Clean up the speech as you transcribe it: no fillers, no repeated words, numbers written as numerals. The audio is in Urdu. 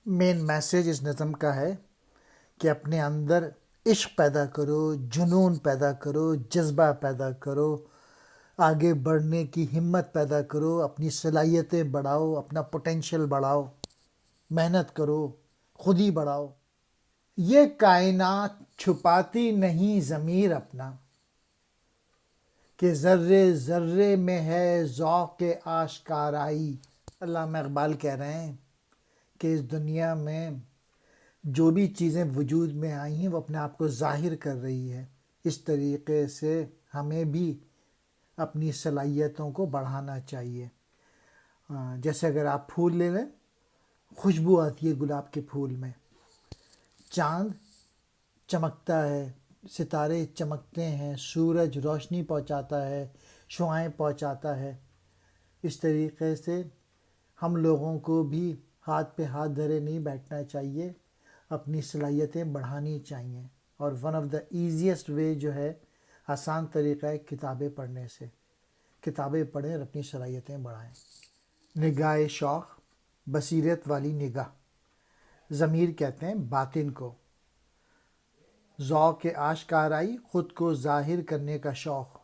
مین میسیج اس نظم کا ہے کہ اپنے اندر عشق پیدا کرو، جنون پیدا کرو، جذبہ پیدا کرو، آگے بڑھنے کی ہمت پیدا کرو، اپنی صلاحیتیں بڑھاؤ، اپنا پوٹینشیل بڑھاؤ، محنت کرو، خود ہی بڑھاؤ۔ یہ کائنات چھپاتی نہیں ضمیر اپنا، کہ ذرے ذرے میں ہے ذوق آشکارائی۔ علامہ اقبال کہہ رہے ہیں کہ اس دنیا میں جو بھی چیزیں وجود میں آئی ہیں وہ اپنے آپ کو ظاہر کر رہی ہے۔ اس طریقے سے ہمیں بھی اپنی صلاحیتوں کو بڑھانا چاہیے۔ جیسے اگر آپ پھول لے لیں، خوشبو آتی ہے گلاب کے پھول میں، چاند چمکتا ہے، ستارے چمکتے ہیں، سورج روشنی پہنچاتا ہے، شعاعیں پہنچاتا ہے۔ اس طریقے سے ہم لوگوں کو بھی ہاتھ پہ ہاتھ دھرے نہیں بیٹھنا چاہیے، اپنی صلاحیتیں بڑھانی چاہیے۔ اور one of the easiest way جو ہے، آسان طریقہ ہے کتابیں پڑھنے سے۔ کتابیں پڑھیں اور اپنی صلاحیتیں بڑھائیں۔ نگاہ شوق، بصیرت والی نگاہ۔ ضمیر کہتے ہیں باطن کو، ذوق آشکارائی خود کو ظاہر کرنے کا شوق۔